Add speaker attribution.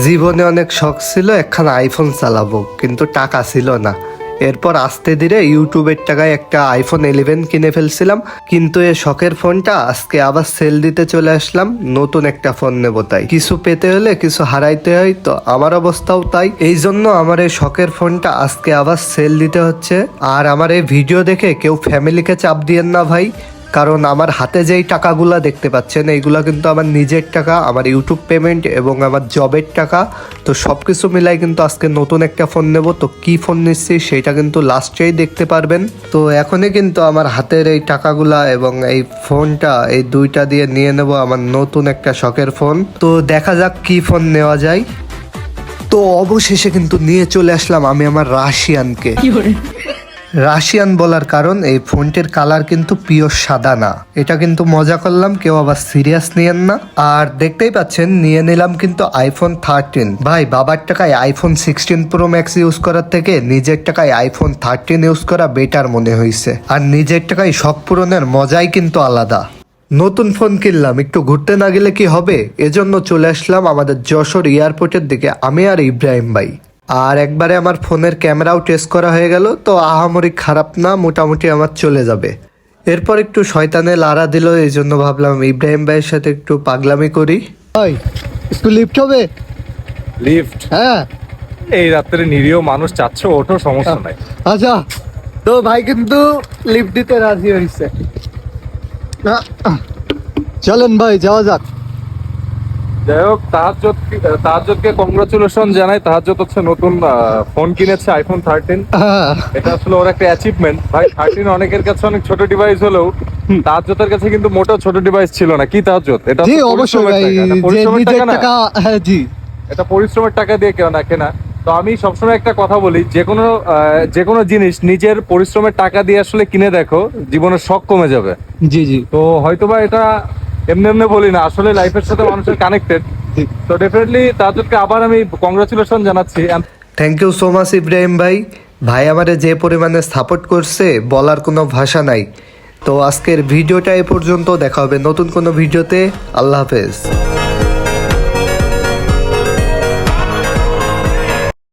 Speaker 1: জীবনে অনেক শখ ছিল একখানা আইফোন চালাবো, কিন্তু টাকা ছিল না। এরপর আস্তে ধীরে ইউটিউবের টাকায় একটা আইফোন 11 কিনে ফেলছিলাম, কিন্তু এই শখের ফোনটা আজকে আবার সেল দিতে চলে আসলাম। নতুন একটা ফোন নেবো, তাই কিছু পেতে হলে কিছু হারাইতে হয়, তো আমার অবস্থাও তাই। এই জন্য আমার এই শখের ফোনটা আজকে আবার সেল দিতে হচ্ছে। আর আমার এই ভিডিও দেখে কেউ ফ্যামিলিকে চাপ দিয়েন না ভাই, কারণ আমার হাতে যেই টাকাগুলা দেখতে পাচ্ছেন এইগুলা কিন্তু আমার নিজের টাকা, আমার ইউটিউব পেমেন্ট এবং আমার জবের টাকা। তো সব কিছু মিলাই কিন্তু আজকে নতুন একটা ফোন নেব। তো কি ফোন নিচ্ছি সেটা কিন্তু লাস্টেই দেখতে পারবেন। তো এখনই কিন্তু আমার হাতের এই টাকাগুলা এবং এই ফোনটা, এই দুইটা দিয়ে নিয়ে নেব আমার নতুন একটা শখের ফোন। তো দেখা যাক কি ফোন নেওয়া যায়। তো অবশেষে কিন্তু নিয়ে চলে আসলাম আমি আমার রাশিয়ানকে। রাশিয়ান বলার কারণ এই ফোনটির কালার কিন্তু পিওর সাদা না। এটা কিন্তু মজা করলাম, কেউ আবার সিরিয়াস নিয়েন না। আর দেখতেই পাচ্ছেন নিয়ে নিলাম কিন্তু আইফোন 13। ভাই, বাবার টাকায় আইফোন 16 প্রো ম্যাক্স ইউজ করার থেকে নিজের টাকায় আইফোন 13 ইউজ করা বেটার মনে হয়েছে। আর নিজের টাকায় শখ পূরণের মজাই কিন্তু আলাদা। নতুন ফোন কিনলাম, একটু ঘুরতে না গেলে কি হবে? এজন্য চলে আসলাম আমাদের যশোর এয়ারপোর্টের দিকে, আমি আর ইব্রাহিম ভাই। আর একবারে আমার ফোনের ক্যামেরাও টেস্ট করা হয়ে গেল, তো আহামরি খারাপ না, মোটামুটি আমার চলে যাবে। এরপর একটু শয়তানে লারা দিল, এই জন্য ভাবলাম ইব্রাহিম ভাইয়ের সাথে একটু পাগলামি করি। ভাই, একটু লিফট হবে?
Speaker 2: লিফট?
Speaker 1: হ্যাঁ।
Speaker 2: এই রাত্রে নিরীহ মানুষ চাচ্ছ, ওঠো, সমস্যা নাই।
Speaker 1: আচ্ছা, তো ভাই কিন্তু লিফট দিতে রাজি হয়েছে। চলেন ভাই, যাওয়া যাক।
Speaker 2: যাই হোক, তাহাজ্জুদকে কংগ্রাচুলেশন জানাই। তাহাজ্জুদ হচ্ছে নতুন ফোন কিনেছে, আইফোন 13। এটা আসলে ওর একটা অ্যাচিভমেন্ট। ভাই, 13 অনেকের কাছে অনেক ছোট ডিভাইস হলেও তাহাজ্জুদের কাছে কিন্তু মোটেও ছোট ডিভাইস ছিল না। কি তাহাজ্জুদ? এটা
Speaker 1: জি অবশ্যই ভাই,
Speaker 2: পরিশ্রমের টাকা না।
Speaker 1: হ্যাঁ জি,
Speaker 2: এটা পরিশ্রমের টাকা দিয়ে কেউ না কেনা। তো আমি সবসময় একটা কথা বলি, যে কোনো জিনিস নিজের পরিশ্রমের টাকা দিয়ে আসলে কিনে দেখো, জীবনের শখ কমে যাবে।
Speaker 1: জি জি।
Speaker 2: তো হয়তোবা এটা এমনি এমনি বলি না, আসলে লাইফের সাথে মানুষের কানেক্টেড। তো ডেফিনেটলি তাদেরকে আবার আমি কংগ্রাচুলেশন জানাচ্ছি।
Speaker 1: Thank you so much Ibrahim ভাই। ভাই আমারে যে পরিমাণে সাপোর্ট করছে বলার কোনো ভাষা নাই। তো আজকের ভিডিওটা এ পর্যন্ত, দেখা হবে নতুন কোনো ভিডিওতে। আল্লাহ হাফেজ।